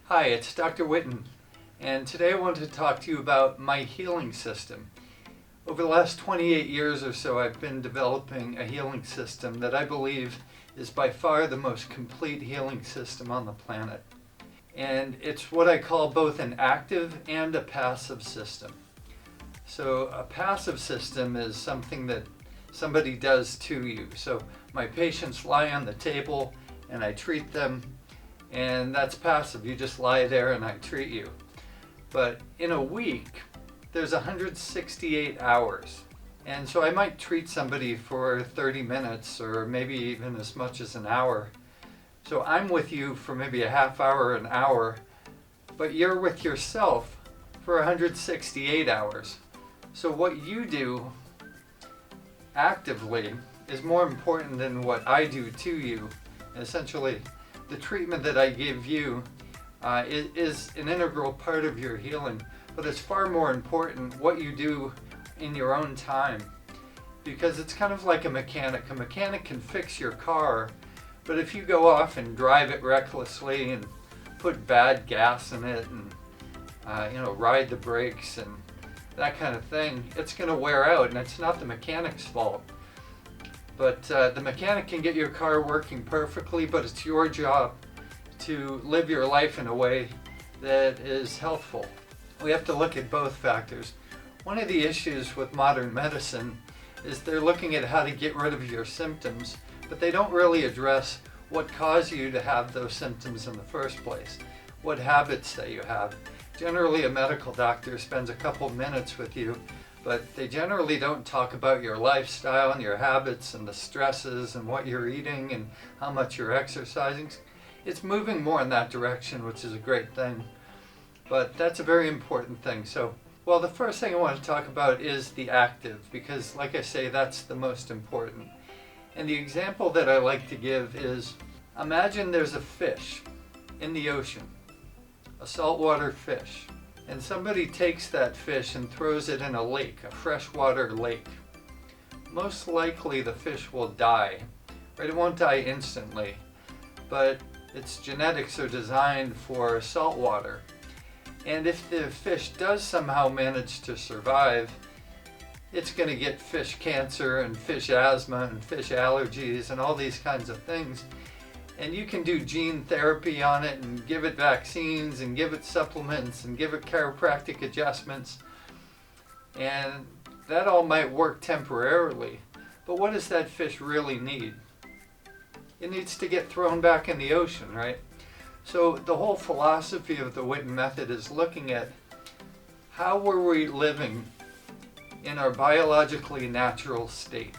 Hi, it's Dr. Whitten, and today I wanted to talk to you about my healing system. Over the last 28 years or so, I've been developing a healing system that I believe is by far the most complete healing system on the planet. And it's what I call both an active and a passive system. So a passive system is something that somebody does to you. So my patients lie on the table and I treat them, and that's passive. You just lie there and I treat you. But in a week, there's 168 hours. And so I might treat somebody for 30 minutes or maybe even as much as an hour. So I'm with you for maybe a half hour, an hour, but you're with yourself for 168 hours. So what you do actively is more important than what I do to you. Essentially, the treatment that I give you is an integral part of your healing, but it's far more important what you do in your own time, because it's kind of like a mechanic. A mechanic can fix your car, but if you go off and drive it recklessly and put bad gas in it and ride the brakes and that kind of thing, it's going to wear out, and it's not the mechanic's fault. But the mechanic can get your car working perfectly, but it's your job to live your life in a way that is healthful. We have to look at both factors. One of the issues with modern medicine is they're looking at how to get rid of your symptoms, but they don't really address what caused you to have those symptoms in the first place, what habits that you have. Generally, a medical doctor spends a couple minutes with you, but they generally don't talk about your lifestyle and your habits and the stresses and what you're eating and how much you're exercising. It's moving more in that direction, which is a great thing, but that's a very important thing. So, well, the first thing I want to talk about is the active, because like I say, that's the most important. And the example that I like to give is, imagine there's a fish in the ocean, a saltwater fish. And somebody takes that fish and throws it in a lake, a freshwater lake. Most likely the fish will die, right? It won't die instantly, but its genetics are designed for salt water. And if the fish does somehow manage to survive, it's going to get fish cancer and fish asthma and fish allergies and all these kinds of things. And you can do gene therapy on it and give it vaccines and give it supplements and give it chiropractic adjustments. And that all might work temporarily. But what does that fish really need? It needs to get thrown back in the ocean, right? So the whole philosophy of the Whitten Method is looking at how were we living in our biologically natural state.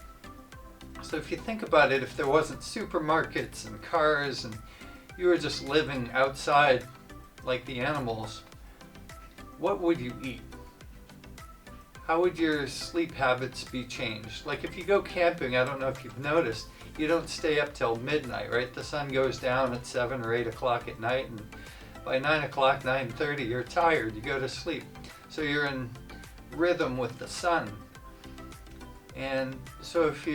So if you think about it, if there wasn't supermarkets and cars and you were just living outside like the animals, what would you eat? How would your sleep habits be changed? Like if you go camping, I don't know if you've noticed, you don't stay up till midnight, right? The sun goes down at 7 or 8 o'clock at night, and by 9 o'clock, 9:30, you're tired, you go to sleep. So you're in rhythm with the sun. And so if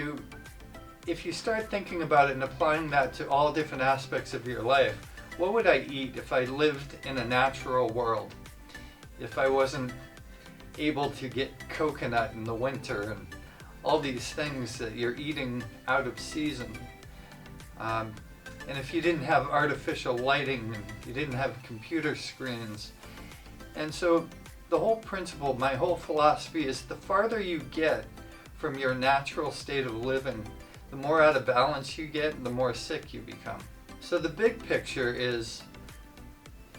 you start thinking about it and applying that to all different aspects of your life, what would I eat if I lived in a natural world? If I wasn't able to get coconut in the winter and all these things that you're eating out of season. And if you didn't have artificial lighting and you didn't have computer screens. And so the whole principle, my whole philosophy is the farther you get from your natural state of living, the more out of balance you get and the more sick you become. So the big picture is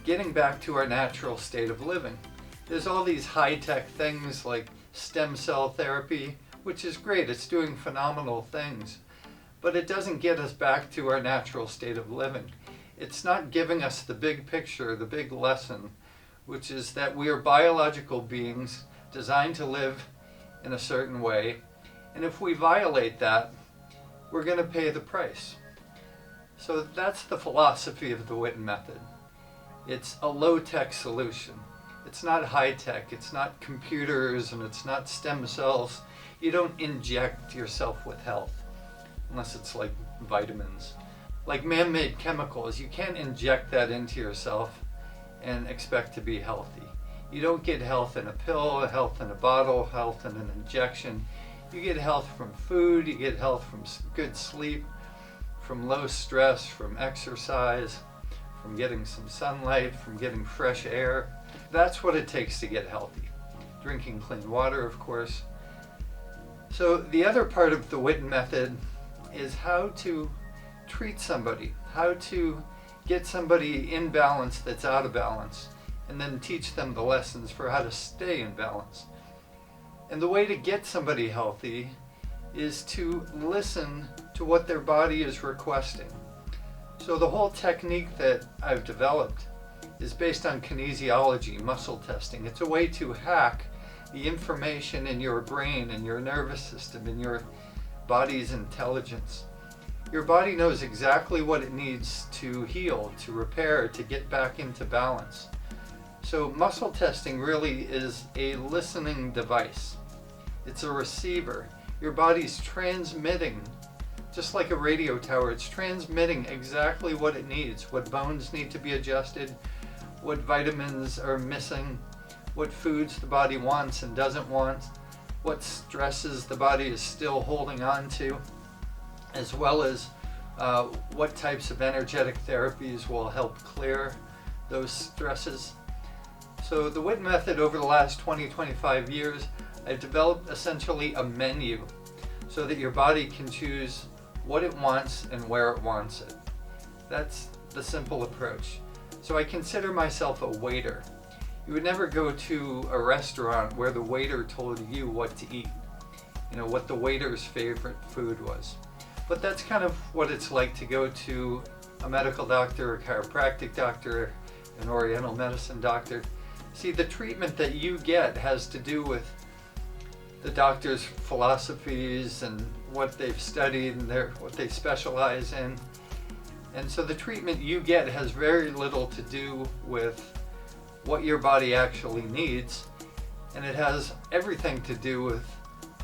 getting back to our natural state of living. There's all these high-tech things like stem cell therapy, which is great, it's doing phenomenal things, but it doesn't get us back to our natural state of living. It's not giving us the big picture, the big lesson, which is that we are biological beings designed to live in a certain way, and if we violate that, we're going to pay the price. So that's the philosophy of the Whitten Method. It's a low-tech solution. It's not high-tech, it's not computers, and it's not stem cells. You don't inject yourself with health, unless it's like vitamins. Like man-made chemicals, you can't inject that into yourself and expect to be healthy. You don't get health in a pill, health in a bottle, health in an injection. You get health from food, you get health from good sleep, from low stress, from exercise, from getting some sunlight, from getting fresh air. That's what it takes to get healthy. Drinking clean water, of course. So the other part of the Whitten Method is how to treat somebody, how to get somebody in balance that's out of balance, and then teach them the lessons for how to stay in balance. And the way to get somebody healthy is to listen to what their body is requesting. So the whole technique that I've developed is based on kinesiology, muscle testing. It's a way to hack the information in your brain and your nervous system and your body's intelligence. Your body knows exactly what it needs to heal, to repair, to get back into balance. So muscle testing really is a listening device. It's a receiver. Your body's transmitting, just like a radio tower, it's transmitting exactly what it needs, what bones need to be adjusted, what vitamins are missing, what foods the body wants and doesn't want, what stresses the body is still holding on to, as well as what types of energetic therapies will help clear those stresses. So the Whitten Method, over the last 20-25 years, I've developed essentially a menu so that your body can choose what it wants and where it wants it. That's the simple approach. So I consider myself a waiter. You would never go to a restaurant where the waiter told you what to eat, what the waiter's favorite food was. But that's kind of what it's like to go to a medical doctor, a chiropractic doctor, an oriental medicine doctor. See, the treatment that you get has to do with the doctor's philosophies and what they've studied and what they specialize in. And so the treatment you get has very little to do with what your body actually needs, and it has everything to do with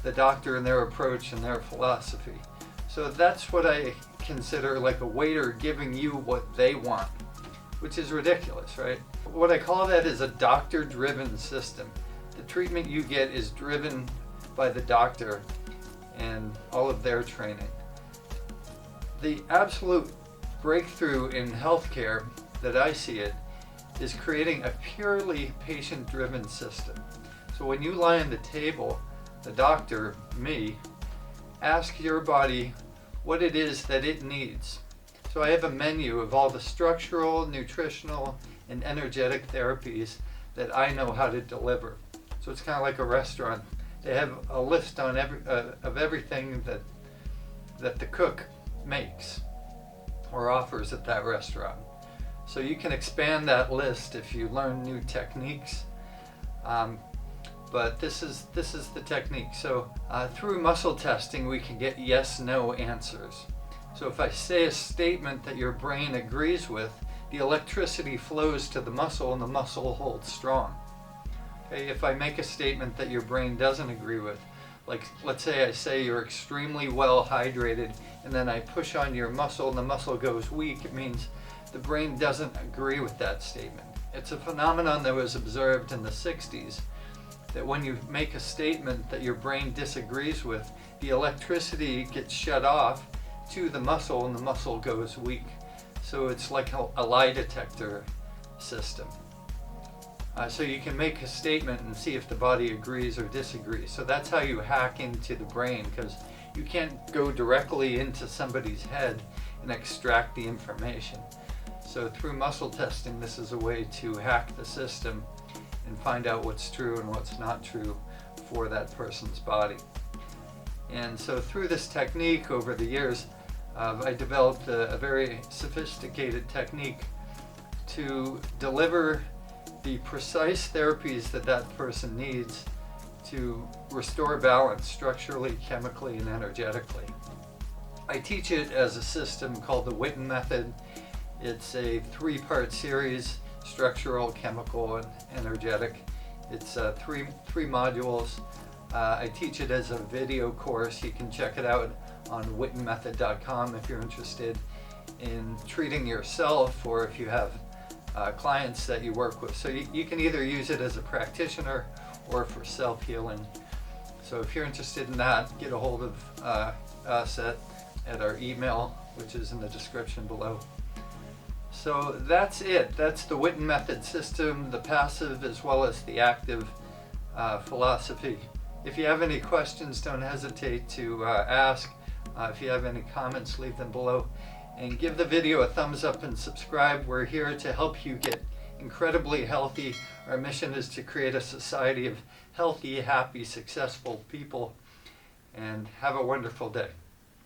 the doctor and their approach and their philosophy. So that's what I consider like a waiter giving you what they want, which is ridiculous, right? What I call that is a doctor-driven system. The treatment you get is driven by the doctor and all of their training. The absolute breakthrough in healthcare that I see it is creating a purely patient-driven system. So when you lie on the table, the doctor, me, asks your body what it is that it needs. So I have a menu of all the structural, nutritional, and energetic therapies that I know how to deliver. So it's kind of like a restaurant. They have a list on of everything that the cook makes or offers at that restaurant. So you can expand that list if you learn new techniques. But this is the technique. So through muscle testing, we can get yes/no answers. So if I say a statement that your brain agrees with, the electricity flows to the muscle and the muscle holds strong. Okay, if I make a statement that your brain doesn't agree with, like let's say I say you're extremely well hydrated, and then I push on your muscle and the muscle goes weak, it means the brain doesn't agree with that statement. It's a phenomenon that was observed in the 60s, that when you make a statement that your brain disagrees with, the electricity gets shut off to the muscle and the muscle goes weak. So it's like a lie detector system. So you can make a statement and see if the body agrees or disagrees. So that's how you hack into the brain, because you can't go directly into somebody's head and extract the information. So through muscle testing, this is a way to hack the system and find out what's true and what's not true for that person's body. And so through this technique over the years, I developed a very sophisticated technique to deliver the precise therapies that person needs to restore balance structurally, chemically, and energetically. I teach it as a system called the Whitten Method. It's a 3-part series: structural, chemical, and energetic. It's three modules. I teach it as a video course. You can check it out on whittenmethod.com if you're interested in treating yourself, or if you have clients that you work with. So you can either use it as a practitioner or for self-healing. So if you're interested in that, get a hold of us at our email, which is in the description below. So that's it. That's the Whitten Method system, the passive as well as the active philosophy. If you have any questions, don't hesitate to ask. If you have any comments, leave them below. And give the video a thumbs up and subscribe. We're here to help you get incredibly healthy. Our mission is to create a society of healthy, happy, successful people. And have a wonderful day.